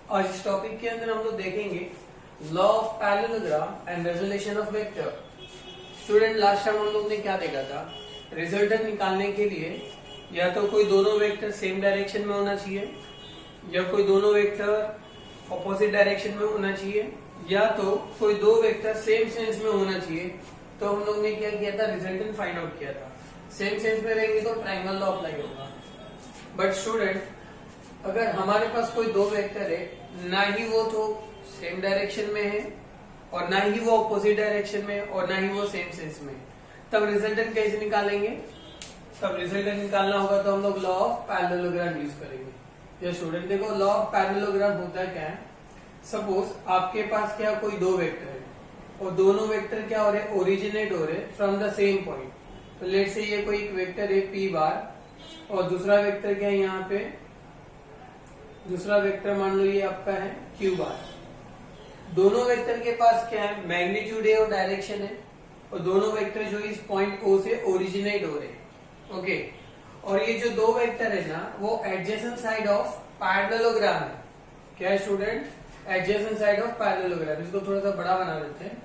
और इस टॉपिक के अंदर हम लोग देखेंगे law of parallelogram and resolution of vector. Student, last time हम लोग ने क्या देखा था? रिजल्टेंट निकालने के लिए या तो कोई दोनों वेक्टर सेम डायरेक्शन में होना चाहिए, या कोई दोनों वेक्टर ऑपोजिट डायरेक्शन में होना चाहिए, या तो कोई दो वेक्टर सेम सेंस में होना चाहिए। तो हम लोग ने क्या किया था? रिजल्टेंट फाइंड आउट किया था। सेम सेंस में रहेंगे तो ट्राइंगल लॉ अप्लाई होगा। बट स्टूडेंट, अगर हमारे पास कोई दो वेक्टर है, ना ही वो तो सेम डायरेक्शन में है और ना ही वो ऑपोजिट डायरेक्शन में और ना ही वो सेम सेंस में, तब रिजल्टेंट कैसे निकालेंगे? तब रिजल्टेंट निकालना होगा तो हम लोग लॉ ऑफ पैरेललोग्राम यूज करेंगे। ये स्टूडेंट देखो, लॉ ऑफ पैरेललोग्राम होता क्या है? सपोज आपके पास क्या कोई दो वेक्टर है और दोनों वेक्टर क्या हो रहे? ओरिजिनेट हो रहे फ्रॉम द सेम पॉइंट। तो लेट से ये कोई एक वेक्टर है पी बार और दूसरा वेक्टर क्या है? यहाँ पे दूसरा वेक्टर मान लो ये आपका है क्यू बार। दोनों वेक्टर के पास क्या है? मैग्नीट्यूड है और डायरेक्शन है, और दोनों वेक्टर जो इस पॉइंट ओ से ओरिजिनेट हो रहे हैं। ओके, और ये जो दो वेक्टर है ना, वो एडजेसेंट साइड ऑफ पैरेललोग्राम है। क्या है student? Adjacent side of parallelogram. इसको थोड़ा सा बड़ा बना देते हैं।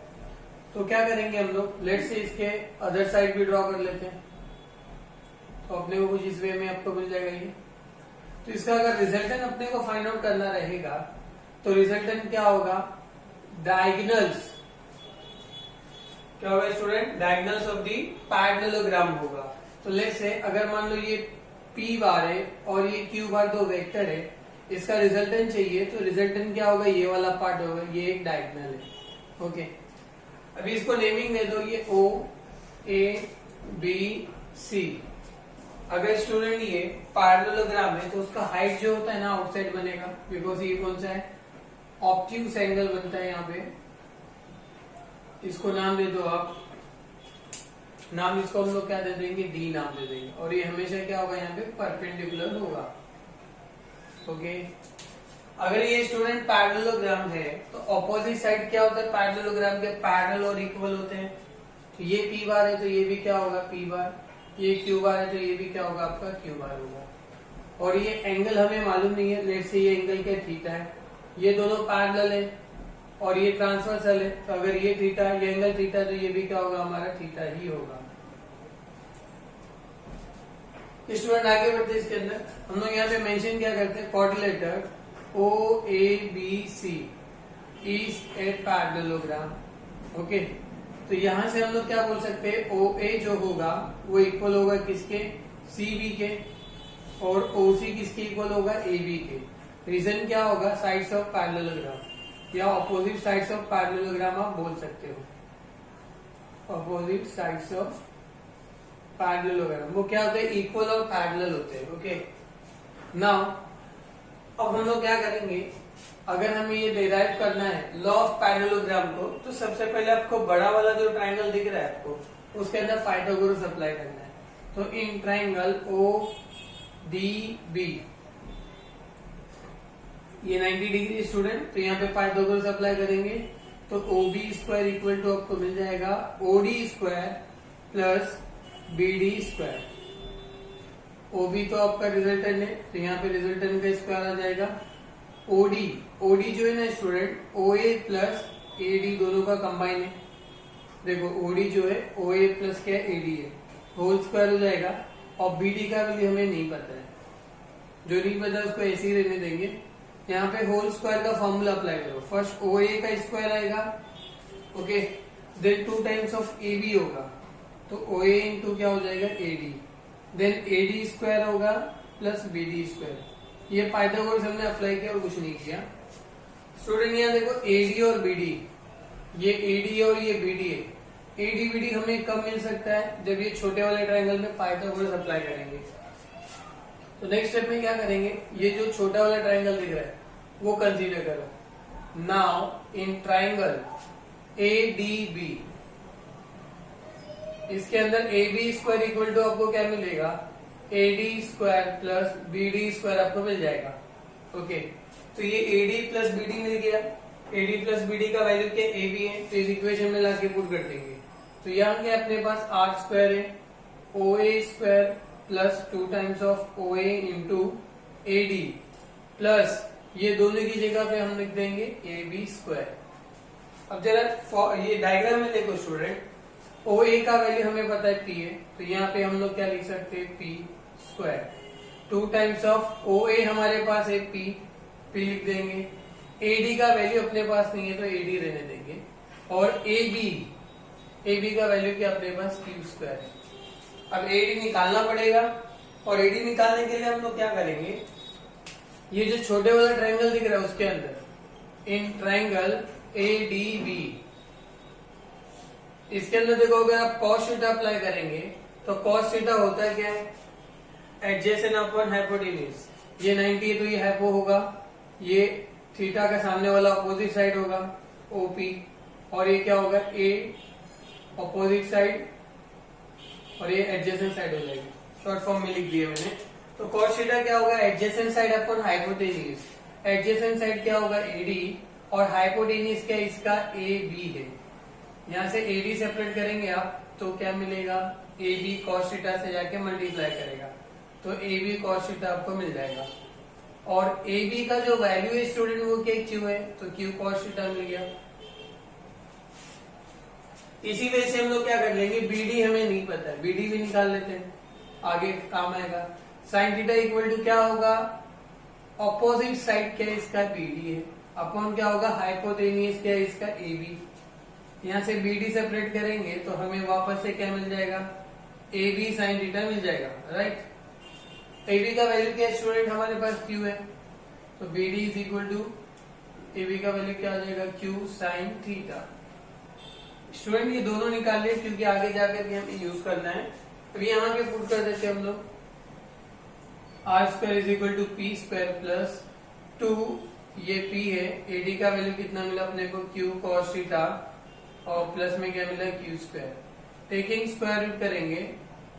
तो क्या करेंगे हम लोग? लेट से इसके अदर साइड भी ड्रॉ कर लेते हैं, तो अपने को कुछ इस वे में आपको मिल जाएगा ये। तो इसका अगर रिजल्टेंट अपने को फाइंड आउट करना रहेगा तो रिजल्टेंट क्या होगा? डायगोनल्स। क्या होगा student? Diagonals of the parallelogram होगा। तो लेट से अगर मान लो ये P बार है और ये Q बार दो वेक्टर है, इसका रिजल्टेंट चाहिए, तो रिजल्टेंट क्या होगा? ये वाला पार्ट होगा, ये एक डायगोनल है। ओके, अभी इसको नेमिंग दे दो, ये O A B C। अगर स्टूडेंट ये पैरेललोग्राम है तो उसका हाइट जो होता है ना आउटसाइड बनेगा, बिकॉज ये कौन सा है? ऑब्ट्यूज एंगल बनता है यहाँ पे। इसको नाम दे दो आप, नाम इसको हम लोग क्या दे देंगे? डी नाम दे देंगे। और ये हमेशा क्या होगा? यहाँ पे परपेंडिकुलर होगा। ओके, अगर ये स्टूडेंट पैरेललोग्राम है तो ऑपोजिट साइड क्या होता है? पैरेललोग्राम के पैरेलल और इक्वल होते हैं। तो ये P बार है तो ये भी क्या होगा? P बार। ये Q बार है तो ये भी क्या होगा? आपका Q बार होगा। और ये एंगल हमें मालूम नहीं है, लेट से ये एंगल क्या? थीटा है। ये दोनों पैरेलल है और ये ट्रांसवर्सल है, तो अगर ये थीटा, ये एंगल थीटा, तो ये भी क्या होगा? हमारा थीटा ही होगा। स्टूडेंट आगे बढ़ते इसके अंदर हम लोग यहाँ पे मेंशन क्या करते हैं? Quadrilateral OABC is a parallelogram. Okay, तो यहां से हम लोग क्या बोल सकते हैं? OA जो होगा वो इक्वल होगा किसके? CB के, और OC किसके इक्वल होगा? AB के। रीजन क्या होगा? साइड्स ऑफ पैरेललोग्राम या ऑपोजिट साइड्स ऑफ पैरेललोग्राम आप बोल सकते हो। ऑपोजिट साइड्स ऑफ पैरेललोग्राम वो क्या होते हैं? इक्वल और पैरेलल होते हैं। ओके, नाउ अब हम लोग क्या करेंगे? अगर हमें ये डिराइव करना है लॉ ऑफ पैरेललोग्राम को, तो सबसे पहले आपको बड़ा वाला जो ट्राइंगल दिख रहा है आपको, उसके अंदर पाइथागोरस अप्लाई करना है। तो इन ट्राइंगल ODB ये 90 डिग्री स्टूडेंट, तो यहाँ पे पाइथागोरस अप्लाई करेंगे तो OB स्क्वायर इक्वल टू आपको मिल जाएगा OD square plus BD square. OB तो आपका रिजल्टेंट है, तो यहाँ पे रिजल्टेंट का स्क्वायर आ जाएगा। OD जो है ना स्टूडेंट, OA प्लस AD दोनों का कंबाइन है। देखो OD जो है OA प्लस क्या है? AD है, होल स्क्वायर हो जाएगा। और BD का भी हमें नहीं पता है, जो नहीं पता उसको ऐसे ही रहने देंगे। यहाँ पे होल स्क्वायर का फॉर्मूला अप्लाई करो। फर्स्ट OA का स्क्वायर आएगा, okay, then 2 times of AB होगा, तो OA इंटू क्या हो जाएगा? AD, देन AD स्क्वायर होगा प्लस BD स्क्वायर। ये पाइथागोरस हमने अप्लाई किया और कुछ नहीं किया। स्टूडेंट यहाँ देखो AD और BD, ये AD और ये BD है। AD BD हमें कब मिल सकता है? जब ये छोटे वाले ट्राइंगल में पाइथागोरस अप्लाई करेंगे। तो नेक्स्ट स्टेप में क्या करेंगे? ये जो छोटा वाला ट्राइंगल दिख रहा है वो कंसीडर करो। नाउ इन ट्राइंगल ADB, इसके अंदर AB स्क्वायर इक्वल टू आपको क्या मिलेगा? AD square plus BD square आपको मिल जाएगा। ओके, तो ये AD प्लस BD मिल गया। AD प्लस BD का वैल्यू क्या? AB है, तो इस इक्वेशन में लाके पुट कर देंगे। तो यहाँ क्या अपने पास R स्क्वायर है, OA square plus 2 times of OA into AD plus ये दोनों की जगह पे हम लिख देंगे ए बी स्क्वायर। अब जरा ये डायग्राम में देखो स्टूडेंट, ओ ए का वैल्यू हमें पता है पी है, तो यहाँ पे हम लोग क्या लिख सकते हैं P square. 2 times of O A हमारे पास है पी, पी लिख देंगे। एडी का वैल्यू अपने पास नहीं है तो एडी रहने देंगे, और ए बी का वैल्यू क्या अपने पास क्यू स्क्वायर है। अब एडी निकालना पड़ेगा, और एडी निकालने के लिए हम लोग क्या करेंगे, ये जो छोटे वाला ट्रायंगल दिख रहा है उसके अंदर इन ट्रायंगल एडीबी, इसके अंदर देखो अगर आप कॉस थीटा अप्लाई करेंगे तो कॉस थीटा होता है क्या है, एडजेसेंट अपॉन हाइपोटेन्यूज। ये 90 है तो ये हाइपो होगा, ये थीटा का सामने वाला अपोजिट साइड होगा ओपी, और ये क्या होगा ए अपोजिट साइड, और ये एडजेसेंट साइड हो जाएगी। शॉर्ट फॉर्म में लिख दिया मैंने। तो कॉस थीटा क्या होगा, adjacent side upon hypotenuse. Adjacent side क्या होगा एडी, और हाइपोटेन्यूज क्या इसका ए बी है। यहाँ से एडी सेपरेट करेंगे आप तो क्या मिलेगा, ए बी कॉस थीटा से जाके मल्टीप्लाई करेगा तो ए बी कॉस थीटा आपको मिल जाएगा। और ए बी का जो वैल्यू है स्टूडेंट वो क्या क्यू है, तो क्यू कॉस थीटा मिल गया। इसी वजह से हम लोग क्या कर लेंगे, बीडी हमें नहीं पता है, बीडी भी निकाल लेते हैं, आगे काम आएगा। साइन थीटा इक्वल टू क्या होगा, ऑपोजिट साइड क्या इसका बीडी है, अपॉन क्या होगा हाइपोटेन्यूज क्या इसका ए बी। यहाँ से बीडी सेपरेट करेंगे तो हमें वापस से क्या मिल जाएगा, ए बी साइन थीटा मिल जाएगा, राइट। ए बी का वैल्यू क्या है स्टूडेंट, हमारे पास क्यू है, तो BD is equal to A B का वैल्यू क्या आ जाएगा, क्यू साइन थीटा। स्टूडेंट ये दोनों निकाल लिए क्योंकि आगे जाकर के हमें यूज करना है। तो यहाँ पे पुट कर देते हैं हम लोग, R square is equal to P square plus 2, ये पी है, एडी का वैल्यू कितना मिला अपने को क्यू कॉस थीटा, और प्लस में क्या मिला Q square. Taking square root करेंगे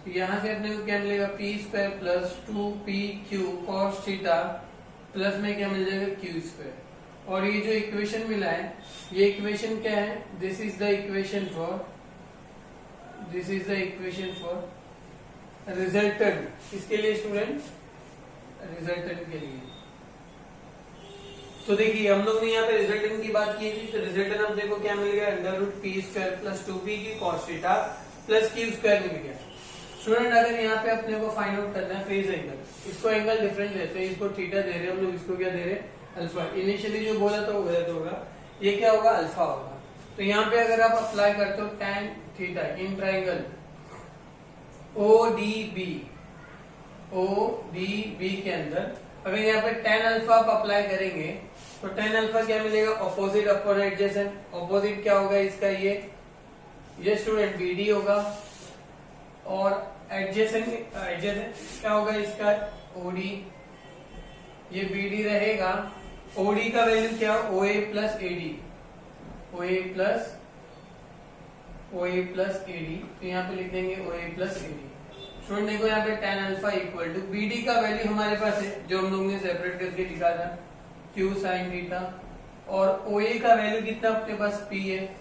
तो यहाँ से अपने को क्या मिलेगा, P square plus 2p Q cos theta, plus में क्या मिल जाएगा क्यू स्क्वायर। और ये जो इक्वेशन मिला है, ये इक्वेशन क्या है, this is the equation for resultant, किसके लिए स्टूडेंट, रिजल्टेंट के लिए। तो देखिए हम लोग ने यहाँ पे रिजल्टेंट की बात की थी, तो रिजल्टेंट अब देखो क्या मिल गया, under root P square plus 2p की cos theta plus Q square मिल गया। स्टूडेंट अगर यहाँ पे अपने को फाइंड आउट करना है फेज एंगल, इसको एंगल डिफरेंस देते हैं, इसको थीटा दे रहे हैं हम लोग, इसको क्या दे रहे हैं अल्फा। इनिशियली जो बोला था वो गलत होगा, ये क्या होगा अल्फा होगा। तो यहाँ पे अगर आप अप्लाई करते हो tan theta in triangle ODB के अंदर, अगर यहाँ पे tan अल्फा आप अप्लाई करेंगे तो tan अल्फा क्या मिलेगा, ऑपोजिट अपॉन एडजेसेंट। ऑपोजिट क्या होगा इसका, ये स्टूडेंट BD होगा, और एडजेसेंट क्या होगा इसका OD, ये BD रहेगा। OD का वैल्यू क्या, OA plus AD, OA plus AD, तो यहाँ पे लिख देंगे OA प्लस AD। स्टूडेंट देखो यहाँ पे tan alpha equal to BD का वैल्यू हमारे पास है जो हम लोग ने सेपरेट करके लिखा था Q साइन थीटा, और OA का वैल्यू कितना अपने पास P है,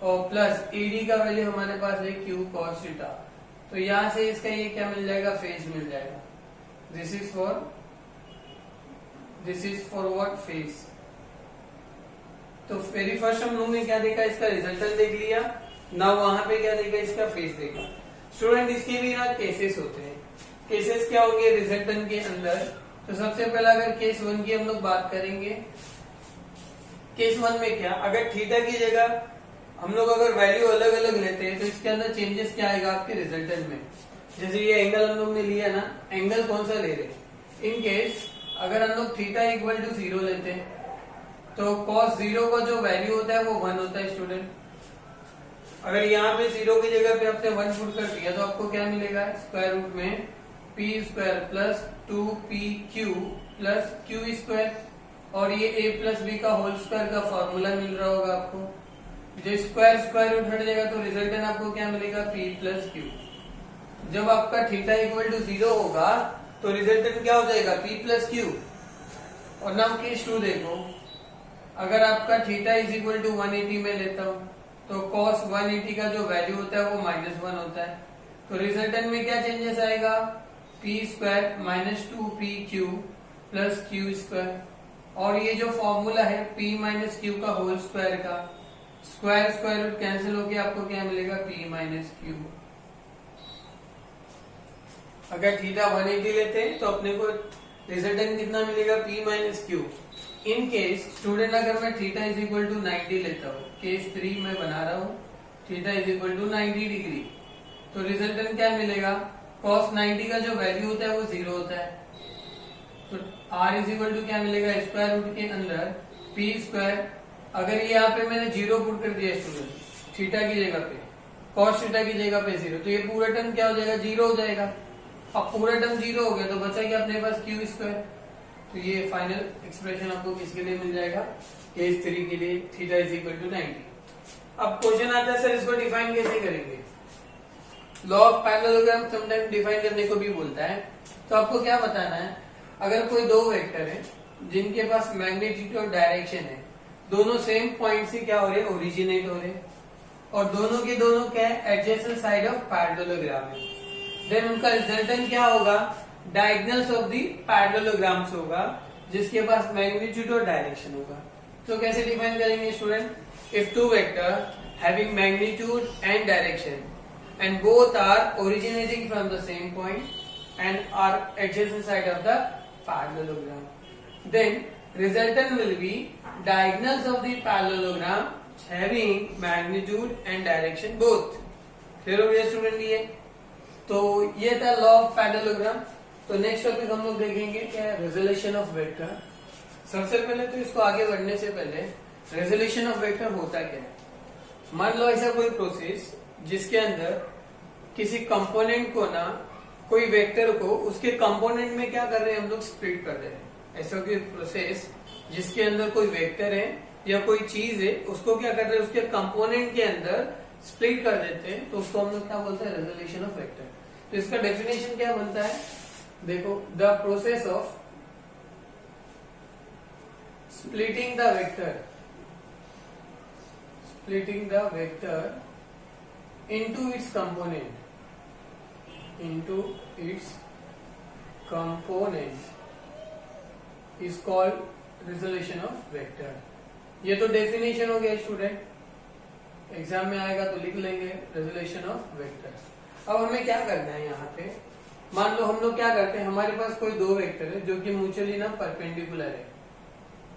और प्लस AD का वैल्यू हमारे पास है Q cos थीटा। तो यहाँ से इसका ये क्या मिल जाएगा, फेज मिल जाएगा। This is for what, phase. तो वेरी फर्स्ट हम लोग ने क्या देखा, इसका रिजल्टेंट देख लिया ना, वहां पे क्या देखा, इसका फेज देखा। स्टूडेंट इसके भी ना केसेस होते हैं, केसेस क्या होंगे रिजल्टेंट के अंदर। तो सबसे पहला अगर केस 1 की हम लोग बात करेंगे, केस 1 में क्या, अगर थीटा की जगह हम लोग अगर वैल्यू अलग अलग लेते हैं तो इसके अंदर चेंजेस क्या आएगा आपके रिजल्टेंट में। जैसे ये एंगल हम लोग ने लिया ना, एंगल कौन सा ले रहे हैं, इन केस अगर हम लोग थीटा इक्वल टू 0 लेते हैं तो cos 0 का जो वैल्यू होता है वो 1 होता है स्टूडेंट। अगर यहाँ पे 0 की जगह पे आपने 1 पुट कर दिया तो आपको क्या मिलेगा, स्क्वायर रूट में p square plus 2pq plus q square, और ये a प्लस b का होल स्क्वायर का फॉर्मूला मिल रहा होगा आपको। जो स्क्वायर रूट हट जाएगा तो रिजल्टेंट आपको क्या मिलेगा, p प्लस क्यू। जब आपका थीटा इक्वल टू 0 होगा तो रिजल्टेंट क्या हो जाएगा, p प्लस क्यू। और नाउ केस 2 देखो, अगर आपका थीटा इज इक्वल टू 180 में लेता हूं तो cos 180 का जो वैल्यू होता है वो -1 होता है। तो रिजल्टेंट में क्या चेंजेस आएगा, p square minus 2pq plus Q square. और ये जो फॉर्मूला है p माइनस क्यू का होल स्क्वायर का स्क्वायर रूट कैंसिल होके आपको क्या मिलेगा p माइनस क्यू। अगर थीटा 180 लेते हैं तो अपने को रिजल्टेंट कितना मिलेगा p minus Q. In case student अगर मैं थीटा इज इक्वल टू 90 लेता हूँ, केस 3 में बना रहा हूँ, theta is equal to 90 degree, तो रिजल्टेंट क्या मिलेगा, cos 90 का जो वैल्यू होता है वो 0 होता है, तो r इज इक्वल टू क्या मिलेगा, स्क्वायर रूट के अंदर p स्क्वायर। अगर ये यहाँ पे मैंने 0 पुट कर दिया स्टूडेंट थीटा की जगह पे, cos थीटा की जगह पे 0, तो ये पूरा टर्म क्या हो जाएगा, 0 हो जाएगा। अब पूरा टर्म 0 हो गया तो बचा क्या अपने पास q स्क्वायर। तो ये फाइनल एक्सप्रेशन आपको किसके लिए मिल जाएगा, केस 3 के लिए, थीटा इज इक्वल टू 90। अब क्वेश्चन आता है सर इसको डिफाइन कैसे करेंगे। Law of parallelogram sometime define करने को भी बोलता है। तो आपको क्या बताना है, अगर कोई दो वेक्टर है जिनके पास मैग्नीट्यूड और डायरेक्शन है, दोनों सेम पॉइंट से क्या हो रहे, ओरिजिनेट हो रहे, और दोनों के दोनों क्या है, एडजेसेंट साइड ऑफ पैरेललोग्राम है, देन उनका रिजल्टेंट क्या होगा, डायगोनल्स ऑफ दी पैरेललोग्राम्स होगा जिसके पास मैग्नीट्यूड और डायरेक्शन होगा। तो कैसे डिफाइन करेंगे student, if two vector having magnitude and direction and both are originating from the same point and are adjacent side of the parallelogram, then resultant will be diagonals of the parallelogram having magnitude and direction both। Clear हो गया student ये। तो ये था law of parallelogram. तो next topic हम लोग देखेंगे क्या है, रेजोल्यूशन ऑफ वेक्टर। सबसे पहले तो इसको आगे बढ़ने से पहले रेजोल्यूशन ऑफ वेक्टर होता क्या है। मान लो ऐसा कोई प्रोसेस जिसके अंदर किसी कंपोनेंट को ना, कोई वेक्टर को उसके कंपोनेंट में क्या कर रहे हैं हम लोग, स्प्लिट कर रहे हैं। ऐसा कोई प्रोसेस जिसके अंदर कोई वेक्टर है या कोई चीज है, उसको क्या कर रहे हैं, उसके कंपोनेंट के अंदर स्प्लिट कर देते हैं, तो उसको हम लोग क्या बोलते हैं, रेजोल्यूशन ऑफ वेक्टर। तो इसका डेफिनेशन क्या बनता है, देखो, the process of splitting the vector into its component is called resolution of vector। ये तो डेफिनेशन हो गया स्टूडेंट, एग्जाम में आएगा तो लिख लेंगे रेजोल्यूशन ऑफ वेक्टर। अब हमें क्या करना है, यहाँ पे मान लो हम लोग क्या करते हैं, हमारे पास कोई दो वेक्टर है जो कि म्यूचुअली ना परपेंडिकुलर है।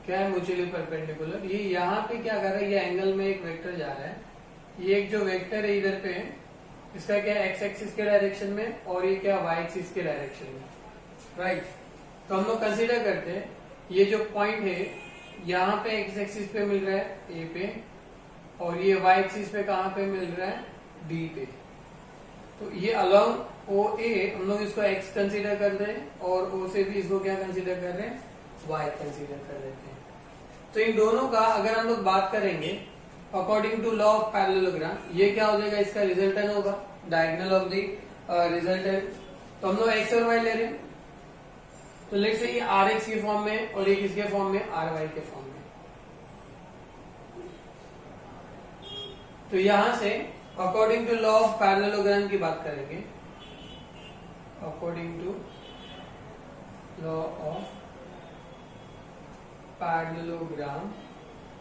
क्या है, म्यूचुअली परपेंडिकुलर। ये यहाँ पे क्या कर रहा है, ये एंगल में एक वेक्टर जा रहा है, ये एक जो वेक्टर है इधर पे है, इसका क्या एक्स एक्सिस के डायरेक्शन में, और ये क्या वाई एक्सिस के डायरेक्शन में, राइट। तो हम लोग कंसीडर करते हैं ये जो पॉइंट है यहाँ पे एक्स एक्सिस पे मिल रहा है ए पे, और ये वाई एक्सिस पे कहाँ पे मिल रहा है, डी पे। तो ये अलोंग ओ ए हम लोग इसको एक्स कंसीडर कर रहे हैं, और ओ से भी इसको क्या कंसीडर कर रहे हैं, वाई कंसीडर कर लेते हैं। तो इन दोनों का अगर हम लोग बात करेंगे according to law of parallelogram, ये क्या हो जाएगा, इसका रिजल्टेंट होगा डायगोनल ऑफ द रिजल्टेंट। तो हम लोग एक्स और वाई ले रहे हैं, तो लेट्स से ये आर एक्स के फॉर्म में और ये किसके फॉर्म में, आर वाई के फॉर्म में। तो यहां से according to law of parallelogram की बात करेंगे, according to law of parallelogram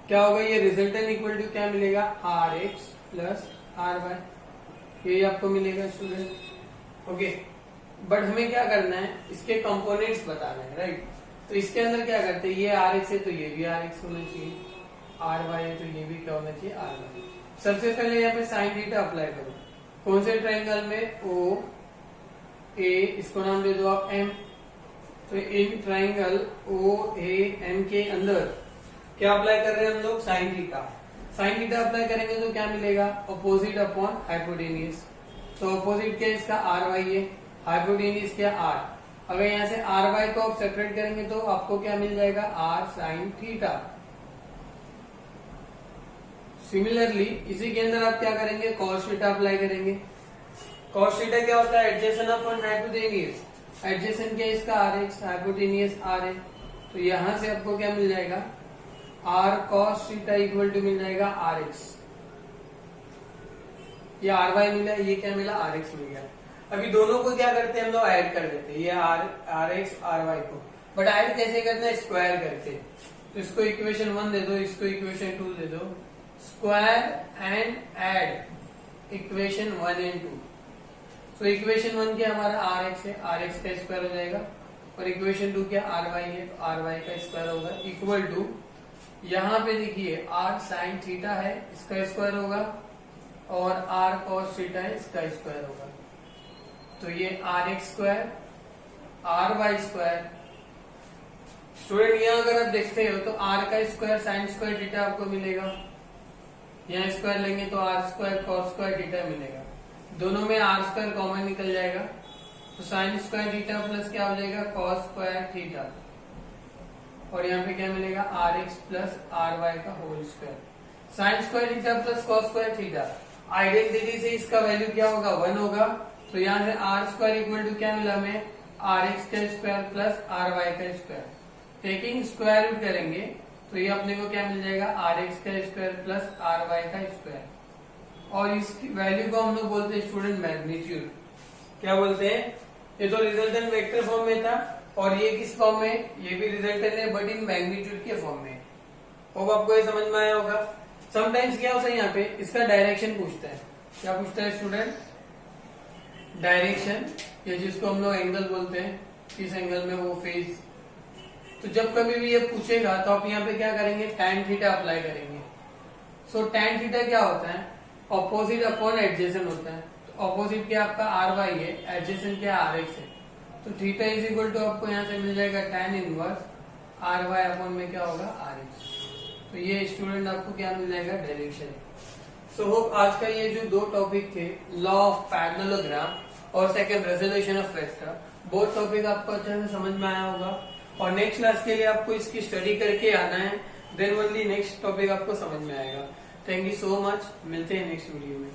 क्या होगा, ये रिजल्टेंट इक्वल टू क्या मिलेगा, R x plus R y, ये आपको मिलेगा स्टूडेंट। ओके, बट हमें क्या करना है, इसके कंपोनेंट्स बताना है, राइट। तो इसके अंदर क्या करते हैं, ये आर एक्स है तो ये भी आर एक्स होना चाहिए, आर वाई है तो ये भी क्या होना चाहिए, आर वाई। सबसे पहले यहाँ पे साइन थीटा अप्लाई करो, कौन से ट्राइंगल में, ओ ए, इसको नाम दे दो आप एम। तो in triangle O A M के अंदर क्या अप्लाई कर रहे हैं हम लोग, sine theta. Sine theta apply करेंगे तो क्या मिलेगा, अपोजिट अपॉन हाइपोटेनियस। तो अपोजिट क्या इसका आर वाई है, हाइपोटेनियस क्या आर। अगर यहाँ से आर वाई को आप सेपरेट करेंगे तो आपको क्या मिल जाएगा, आर साइन थीटा। सिमिलरली इसी के अंदर आप क्या करेंगे, कॉस थीटा अप्लाई करेंगे। कॉस थीटा क्या होता है, एडजेसेंट अपॉन हाइपोटेनियस। एडजेसेंट क्या इसका आर एक्स, हाइपोटेनियस आर है, तो यहां से आपको क्या मिल जाएगा, R cos theta equal to मिल जाएगा आर एक्स। ये आर वाई मिला, ये क्या मिला, आर एक्स मिल गया। अभी दोनों को क्या करते हैं हम लोग, ऐड कर देते हैं, ये आर एक्स आर वाई को। बट ऐड कैसे करना है, स्क्वायर करके। तो इसको इक्वेशन 1 दे दो, इसको इक्वेशन 2 दे दो, square and add equation 1 and 2। तो इक्वेशन 1 क्या हमारा आर एक्स है, आर एक्स का स्क्वायर हो जाएगा, और इक्वेशन 2 क्या आर वाई है, तो आर वाई का स्क्वायर होगा, इक्वल टू यहाँ पे देखिए आर साइन थीटा है, इसका स्क्वायर होगा, और आर कॉस थीटा है, इसका स्क्वायर होगा। तो ये R x square, R y square. Student यहाँ अगर आप देखते हो तो आर का स्क्वायर साइन स्क्वायर थीटा आपको मिलेगा, यहाँ स्क्वायर लेंगे तो R square cos square theta मिलेगा, दोनों में आर स्क्वायर कॉमन निकल जाएगा, तो साइन स्क्वायर थीटा प्लस क्या हो जाएगा, कॉस स्क्वायर थीटा, और यहाँ पे क्या मिलेगा, R x plus R Y का whole square. Sine square theta plus cos square theta, identity से इसका वैल्यू क्या होगा, 1 होगा। तो यहाँ से आर स्क्वायर इक्वल टू क्या मिला हमें, आर एक्स का स्क्वायर प्लस आर वाई का स्क्वायर। टेकिंग स्क्वायर रूट करेंगे तो ये अपने को क्या मिल जाएगा, आर एक्स का स्क्वायर प्लस आर वाई का स्क्वायर, और इसकी वैल्यू को हम लोग बोलते हैं स्टूडेंट मैग्नीट्यूड। क्या बोलते हैं, ये तो रिजल्टेंट वेक्टर फॉर्म में था, और ये किस फॉर्म में, ये भी रिजल्टेंट है बट इन मैग्नीट्यूड के फॉर्म में। अब आपको ये समझ में आया होगा। समटाइम्स क्या होता है, यहाँ पे इसका डायरेक्शन पूछता है। क्या पूछता है स्टूडेंट, डायरेक्शन, ये जिसको हम लोग एंगल बोलते हैं, किस एंगल में वो फेज। तो जब कभी भी ये पूछेगा तो आप यहाँ पे क्या करेंगे, tan थीटा अप्लाई करेंगे। सो tan थीटा क्या होता है, ऑपोजिट अपॉन एडजेसेंट होता है। तो ऑपोजिट क्या आपका आर वाई है, एडजेसेंट क्या आर एक्स है, तो थीटा इज इक्वल टू आपको यहाँ से मिल जाएगा tan inverse R y upon में क्या होगा, आर एक्स। तो ये स्टूडेंट आपको क्या मिल जाएगा, डायरेक्शन। सो होप आज का ये जो दो टॉपिक थे, लॉ ऑफ पैरेललोग्राम और second resolution of vector, both topic आपको अच्छे से समझ में आया होगा। और नेक्स्ट क्लास के लिए आपको इसकी स्टडी करके आना है, देन ओनली नेक्स्ट टॉपिक आपको समझ में आएगा। थैंक यू सो मच, मिलते हैं नेक्स्ट वीडियो में।